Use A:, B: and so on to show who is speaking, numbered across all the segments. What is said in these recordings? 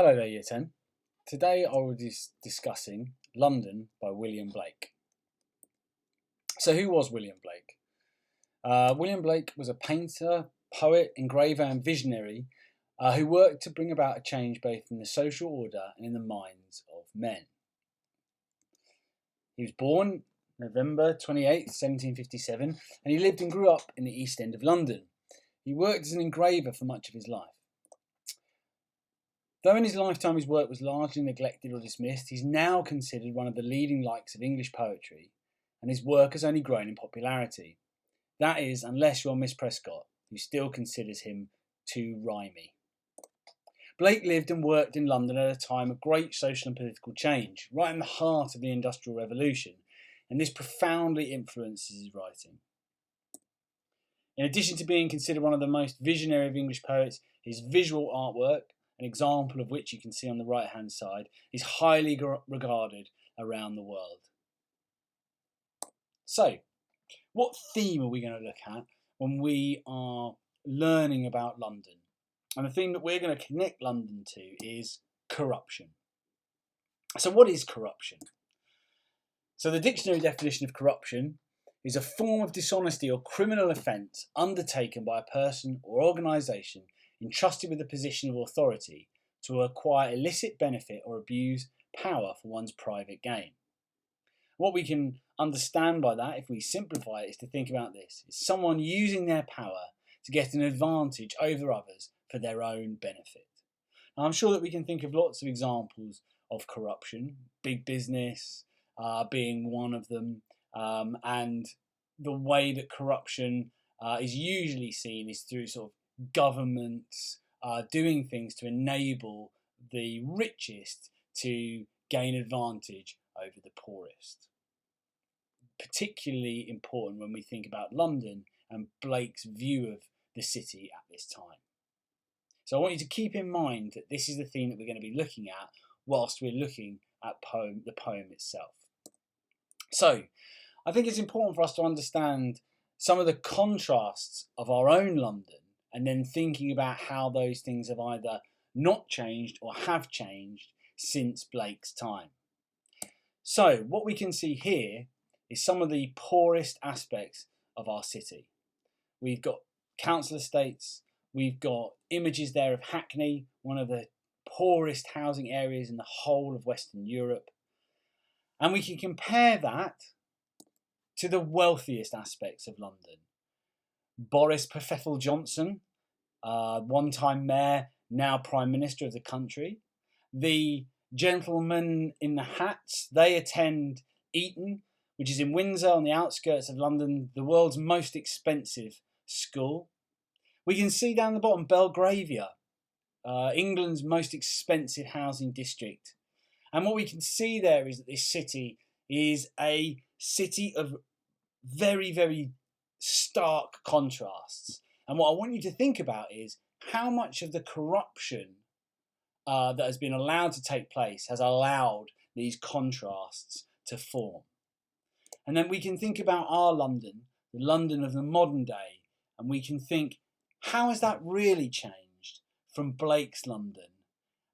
A: Hello there, Year 10. Today I will be discussing London by William Blake. So who was William Blake? William Blake was a painter, poet, engraver and visionary who worked to bring about a change both in the social order and in the minds of men. He was born November 28th, 1757, and he lived and grew up in the East End of London. He worked as an engraver for much of his life. Though in his lifetime his work was largely neglected or dismissed, he's now considered one of the leading lights of English poetry, and his work has only grown in popularity. That is, unless you're Miss Prescott, who still considers him too rhymey. Blake lived and worked in London at a time of great social and political change, right in the heart of the Industrial Revolution, and this profoundly influences his writing. In addition to being considered one of the most visionary of English poets, his visual artwork, an example of which you can see on the right hand side, is highly regarded around the world. So, what theme are we going to look at when we are learning about London? And the theme that we're going to connect London to is corruption. So what is corruption? So the dictionary definition of corruption is a form of dishonesty or criminal offence undertaken by a person or organisation entrusted with a position of authority to acquire illicit benefit or abuse power for one's private gain. What we can understand by that, if we simplify it, is to think about this. It's someone using their power to get an advantage over others for their own benefit. Now, I'm sure that we can think of lots of examples of corruption, big business being one of them, and the way that corruption is usually seen is through sort of governments doing things to enable the richest to gain advantage over the poorest. Particularly important when we think about London and Blake's view of the city at this time. So I want you to keep in mind that this is the theme that we're going to be looking at whilst we're looking at the poem itself. So I think it's important for us to understand some of the contrasts of our own London, and then thinking about how those things have either not changed or have changed since Blake's time. So what we can see here is some of the poorest aspects of our city. We've got council estates, we've got images there of Hackney, one of the poorest housing areas in the whole of Western Europe. And we can compare that to the wealthiest aspects of London. Boris Johnson, one-time mayor, now Prime Minister of the country. The gentlemen in the hats, they attend Eton, which is in Windsor on the outskirts of London, the world's most expensive school. We can see down the bottom Belgravia, England's most expensive housing district. And what we can see there is that this city is a city of very, very stark contrasts. And what I want you to think about is how much of the corruption that has been allowed to take place has allowed these contrasts to form. And then we can think about our London, the London of the modern day, and we can think, how has that really changed from Blake's London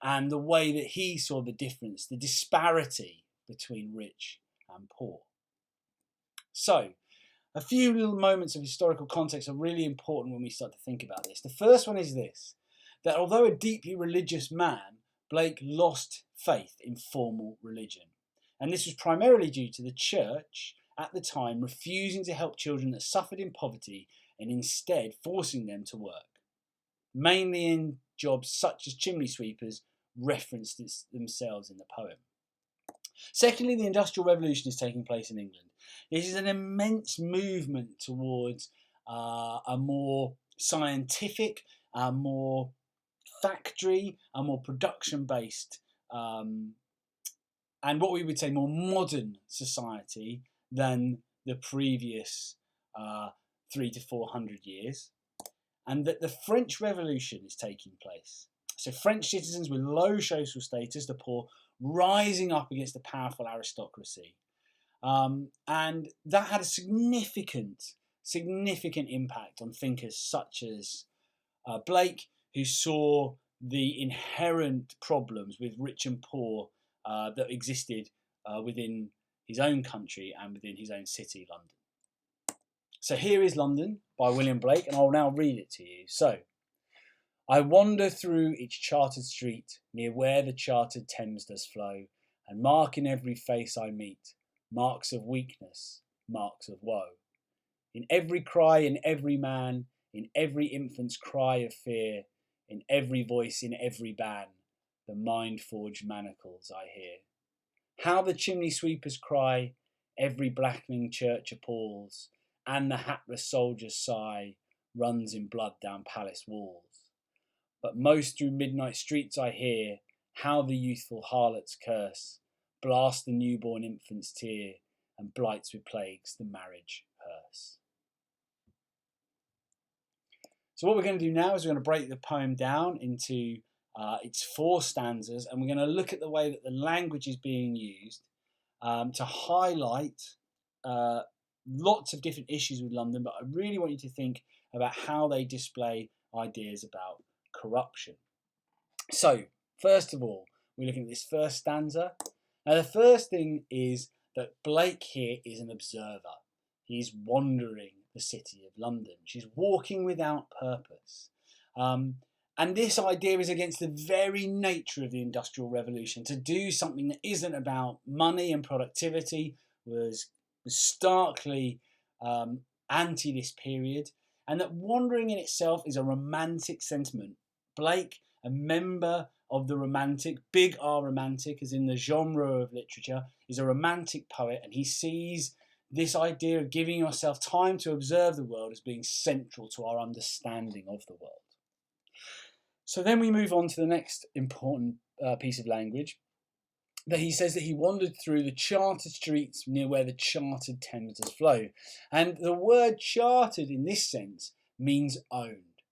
A: and the way that he saw the difference, the disparity between rich and poor? So, a few little moments of historical context are really important when we start to think about this. The first one is this, that although a deeply religious man, Blake lost faith in formal religion. And this was primarily due to the church at the time refusing to help children that suffered in poverty and instead forcing them to work, mainly in jobs such as chimney sweepers referenced themselves in the poem. Secondly, the Industrial Revolution is taking place in England. This is an immense movement towards a more scientific, a more factory, a more production-based, and what we would say more modern society than the previous 300 to 400 years. And that the French Revolution is taking place. So French citizens with low social status, the poor, rising up against the powerful aristocracy. And that had a significant impact on thinkers such as Blake, who saw the inherent problems with rich and poor that existed within his own country and within his own city, London. So here is London by William Blake, and I'll now read it to you. So, I wander through each chartered street, near where the chartered Thames does flow, and mark in every face I meet marks of weakness, marks of woe. In every cry, in every man, in every infant's cry of fear, in every voice, in every ban, the mind-forged manacles I hear. How the chimney sweepers cry, every blackening church appalls, and the hatless soldier's sigh runs in blood down palace walls. But most through midnight streets I hear how the youthful harlots curse, blast the newborn infant's tear, and blights with plagues the marriage hearse. So what we're going to do now is we're going to break the poem down into its 4 stanzas, and we're going to look at the way that the language is being used to highlight lots of different issues with London, but I really want you to think about how they display ideas about corruption. So, first of all, we're looking at this first stanza. Now, the first thing is that Blake here is an observer. He's wandering the city of London. She's walking without purpose. And this idea is against the very nature of the Industrial Revolution. To do something that isn't about money and productivity was starkly anti this period, and that wandering in itself is a romantic sentiment. Blake, a member of the romantic, big R romantic, as in the genre of literature, is a romantic poet, and he sees this idea of giving yourself time to observe the world as being central to our understanding of the world. So then we move on to the next important piece of language, that he says that he wandered through the chartered streets near where the chartered Thames does flow. And the word chartered in this sense means owned,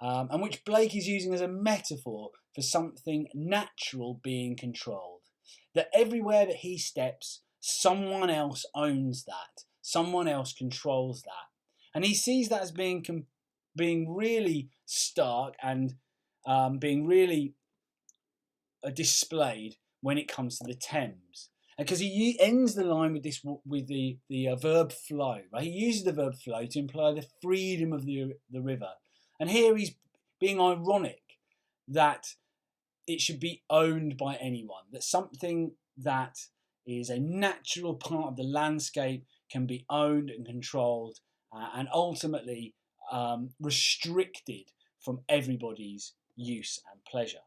A: and which Blake is using as a metaphor for something natural being controlled. That everywhere that he steps, someone else owns that, someone else controls that. And he sees that as being really stark and being really displayed when it comes to the Thames, because he ends the line with the verb flow. Right? He uses the verb flow to imply the freedom of the river, and here he's being ironic that it should be owned by anyone. That something that is a natural part of the landscape can be owned and controlled, and ultimately restricted from everybody's use and pleasure.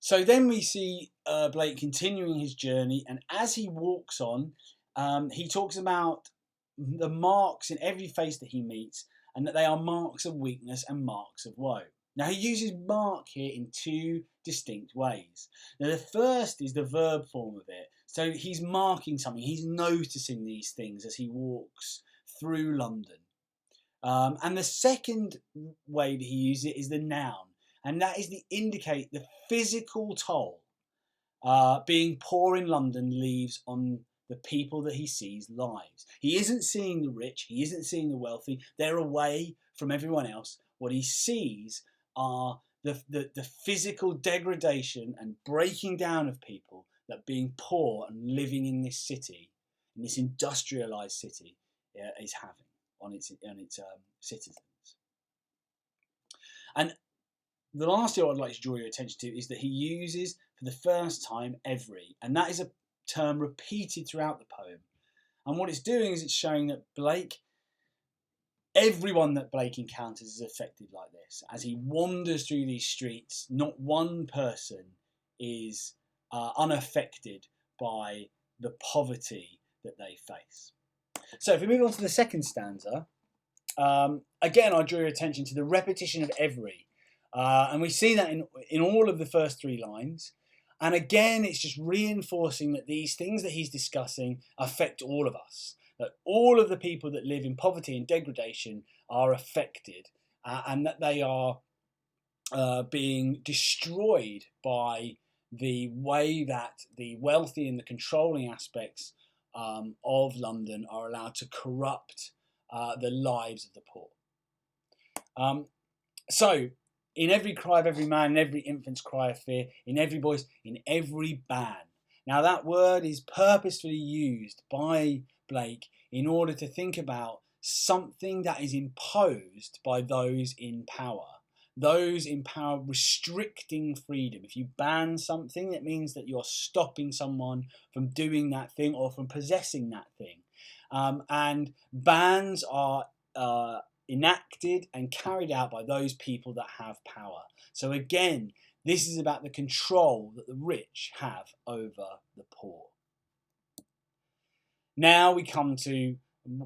A: So then we see Blake continuing his journey, and as he walks on, he talks about the marks in every face that he meets, and that they are marks of weakness and marks of woe. Now he uses mark here in 2 distinct ways. Now the first is the verb form of it. So he's marking something, he's noticing these things as he walks through London. And the second way that he uses it is the noun. And that is to indicate the physical toll being poor in London leaves on the people that he sees lives. He isn't seeing the rich, he isn't seeing the wealthy, they're away from everyone else. What he sees are the physical degradation and breaking down of people that being poor and living in this city, in this industrialised city, is having on its citizens. And the last thing I'd like to draw your attention to is that he uses for the first time every, and that is a term repeated throughout the poem. And what it's doing is it's showing that everyone that Blake encounters is affected like this. As he wanders through these streets, not one person is unaffected by the poverty that they face. So if we move on to the second stanza, again I draw your attention to the repetition of every. And we see that in all of the first 3 lines. And again, it's just reinforcing that these things that he's discussing affect all of us. That all of the people that live in poverty and degradation are affected, and that they are being destroyed by the way that the wealthy and the controlling aspects of London are allowed to corrupt the lives of the poor. So In every cry of every man, in every infant's cry of fear, in every voice, in every ban. Now that word is purposefully used by Blake in order to think about something that is imposed by those in power. Those in power restricting freedom. If you ban something, it means that you're stopping someone from doing that thing or from possessing that thing. And bans are enacted and carried out by those people that have power. So again, this is about the control that the rich have over the poor. Now we come to,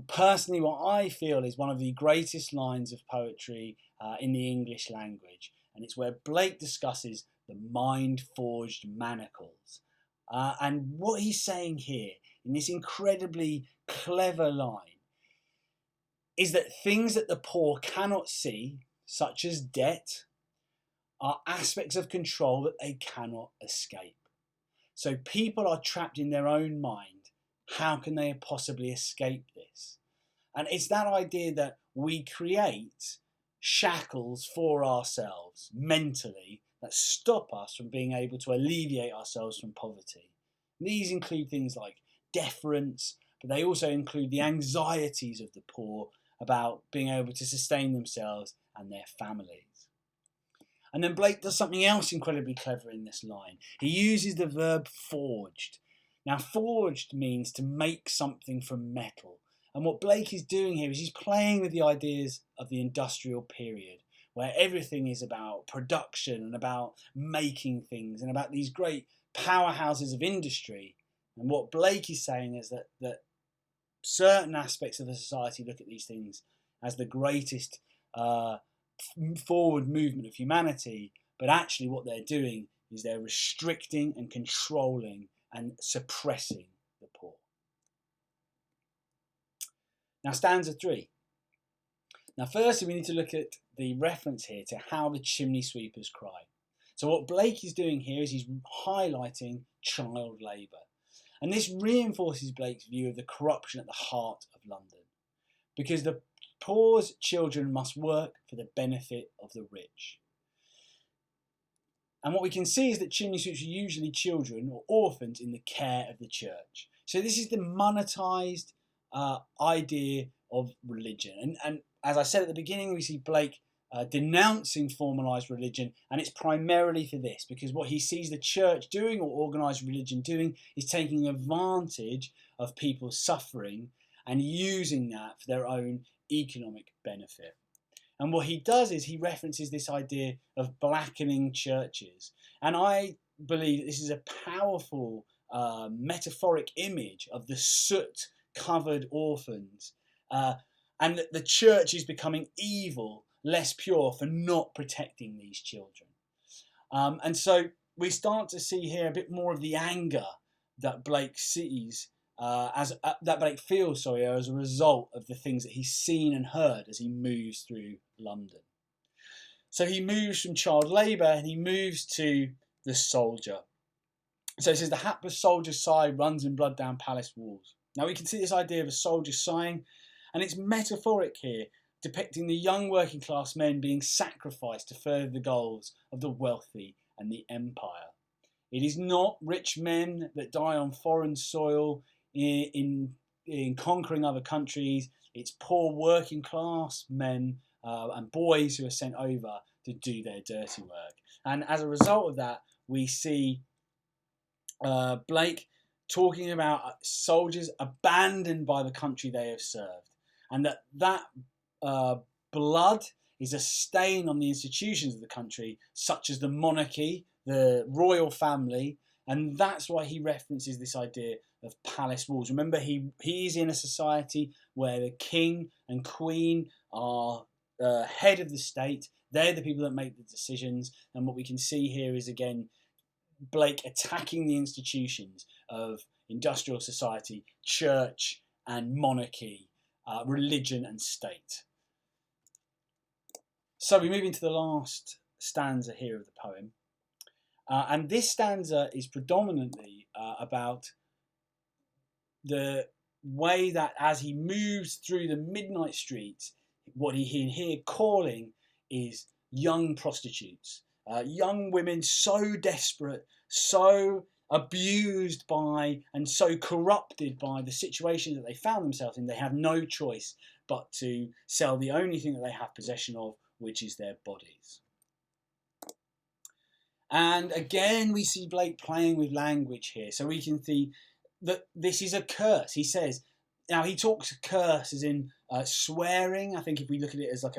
A: personally, what I feel is one of the greatest lines of poetry in the English language. And it's where Blake discusses the mind-forged manacles. And what he's saying here, in this incredibly clever line, is that things that the poor cannot see, such as debt, are aspects of control that they cannot escape. So people are trapped in their own mind. How can they possibly escape this? And it's that idea that we create shackles for ourselves mentally that stop us from being able to alleviate ourselves from poverty. These include things like deference, but they also include the anxieties of the poor about being able to sustain themselves and their families. And then Blake does something else incredibly clever in this line. He uses the verb forged. Now, forged means to make something from metal. And what Blake is doing here is he's playing with the ideas of the industrial period, where everything is about production and about making things and about these great powerhouses of industry. And what Blake is saying is that certain aspects of the society look at these things as the greatest forward movement of humanity, but actually what they're doing is they're restricting and controlling and suppressing the poor. Now, stanza 3. Now, firstly, we need to look at the reference here to how the chimney sweepers cry. So what Blake is doing here is he's highlighting child labour. And this reinforces Blake's view of the corruption at the heart of London, because the poor's children must work for the benefit of the rich. And what we can see is that chimney sweeps are usually children or orphans in the care of the church. So this is the monetised idea of religion. And as I said at the beginning, we see Blake denouncing formalised religion, and it's primarily for this, because what he sees the church doing or organised religion doing is taking advantage of people's suffering and using that for their own economic benefit. And what he does is he references this idea of blackening churches. And I believe that this is a powerful metaphoric image of the soot-covered orphans, and that the church is becoming evil, less pure, for not protecting these children. And so we start to see here a bit more of the anger that Blake sees that Blake feels, as a result of the things that he's seen and heard as he moves through London. So he moves from child labour and he moves to the soldier. So it says, the hapless soldier's sigh runs in blood down palace walls. Now we can see this idea of a soldier sighing, and it's metaphoric here, depicting the young working class men being sacrificed to further the goals of the wealthy and the empire. It is not rich men that die on foreign soil in conquering other countries. It's poor working class men and boys who are sent over to do their dirty work. And as a result of that, we see Blake talking about soldiers abandoned by the country they have served, and that blood is a stain on the institutions of the country, such as the monarchy, the royal family, and that's why he references this idea of palace walls. Remember, he's in a society where the king and queen are head of the state. They're the people that make the decisions, and what we can see here is, again, Blake attacking the institutions of industrial society, church and monarchy, religion and state. So we move into the last stanza here of the poem. And this stanza is predominantly about the way that as he moves through the midnight streets, what he here calling is young prostitutes, young women so desperate, so abused by and so corrupted by the situation that they found themselves in, they have no choice but to sell the only thing that they have possession of, which is their bodies. And again, we see Blake playing with language here. So we can see that this is a curse. He says, now he talks curse as in swearing. I think if we look at it as like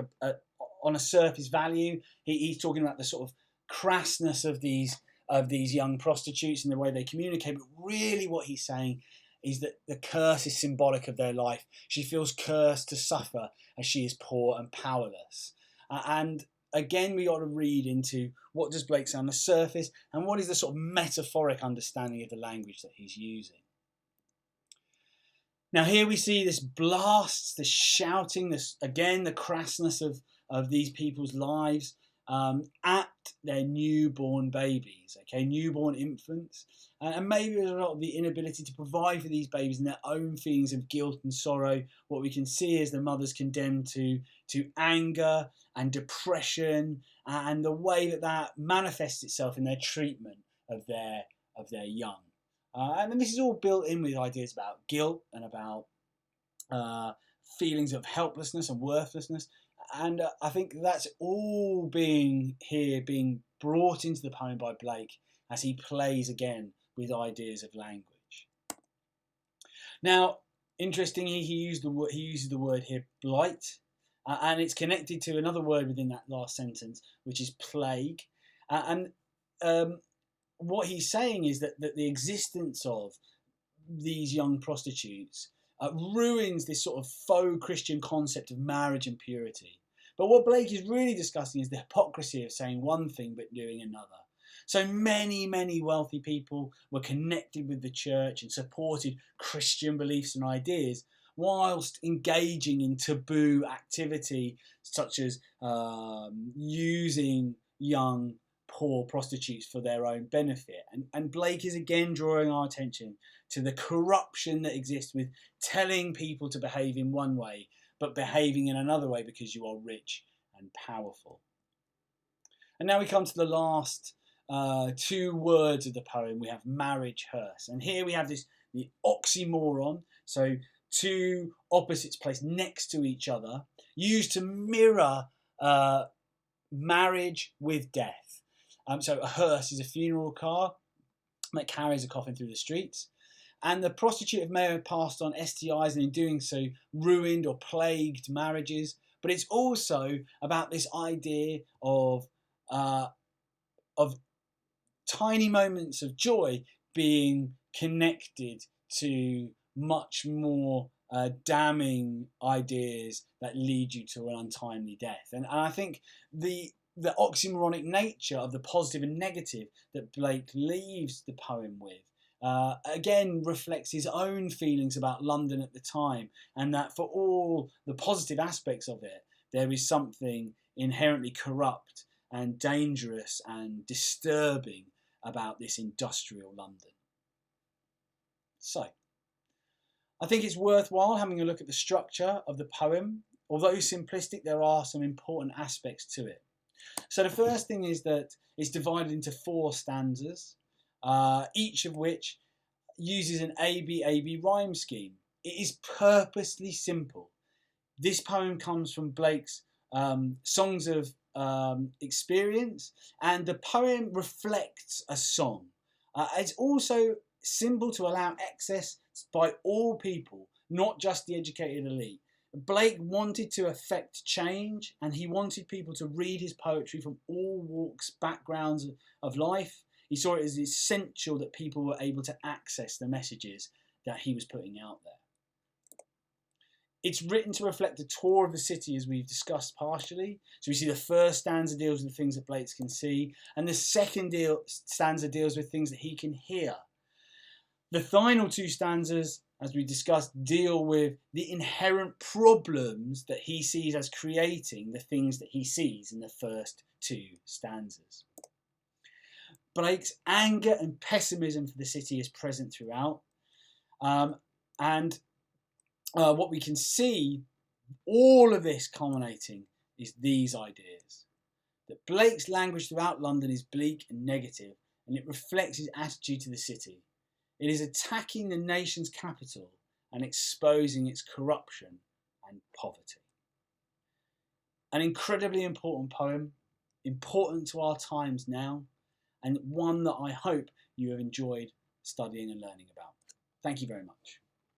A: on a surface value, he's talking about the sort of crassness of these young prostitutes and the way they communicate. But really what he's saying is that the curse is symbolic of their life. She feels cursed to suffer as she is poor and powerless. And again, we got to read into what does Blake say on the surface and what is the sort of metaphoric understanding of the language that he's using. Now here we see this blasts, this shouting, this again the crassness of these people's lives at their newborn babies, okay, newborn infants, and maybe as a result of the inability to provide for these babies and their own feelings of guilt and sorrow, what we can see is the mothers condemned to anger and depression, and the way that manifests itself in their treatment of their young. And this is all built in with ideas about guilt and about feelings of helplessness and worthlessness. And I think that's all being brought into the poem by Blake as he plays again with ideas of language. Now, interestingly, he uses the word here, blight, and it's connected to another word within that last sentence, which is plague. What he's saying is that the existence of these young prostitutes ruins this sort of faux Christian concept of marriage and purity. But what Blake is really discussing is the hypocrisy of saying one thing but doing another. So many wealthy people were connected with the church and supported Christian beliefs and ideas, whilst engaging in taboo activity such as using young poor prostitutes for their own benefit. And Blake is again drawing our attention to the corruption that exists with telling people to behave in one way but behaving in another way because you are rich and powerful. And now we come to the last two words of the poem. We have marriage hearse, and here we have the oxymoron, so two opposites placed next to each other, used to mirror marriage with death. So a hearse is a funeral car that carries a coffin through the streets. And the prostitute may have passed on STIs and in doing so ruined or plagued marriages. But it's also about this idea of tiny moments of joy being connected to much more damning ideas that lead you to an untimely death. And I think the oxymoronic nature of the positive and negative that Blake leaves the poem with again reflects his own feelings about London at the time, and that for all the positive aspects of it, there is something inherently corrupt and dangerous and disturbing about this industrial London. So, I think it's worthwhile having a look at the structure of the poem. Although simplistic, there are some important aspects to it. So the first thing is that it's divided into 4 stanzas, each of which uses an AB rhyme scheme. It is purposely simple. This poem comes from Blake's Songs of Experience, and the poem reflects a song. It's also simple to allow access by all people, not just the educated elite. Blake wanted to affect change, and he wanted people to read his poetry from all walks, backgrounds of life. He saw it as essential that people were able to access the messages that he was putting out there. It's written to reflect a tour of the city, as we've discussed partially. So we see the first stanza deals with things that Blake can see, and the second stanza deals with things that he can hear. The final 2 stanzas, as we discussed, deal with the inherent problems that he sees as creating the things that he sees in the first 2 stanzas. Blake's anger and pessimism for the city is present throughout. What we can see, all of this culminating, is these ideas. that Blake's language throughout London is bleak and negative, and it reflects his attitude to the city. It is attacking the nation's capital and exposing its corruption and poverty. An incredibly important poem, important to our times now, and one that I hope you have enjoyed studying and learning about. Thank you very much.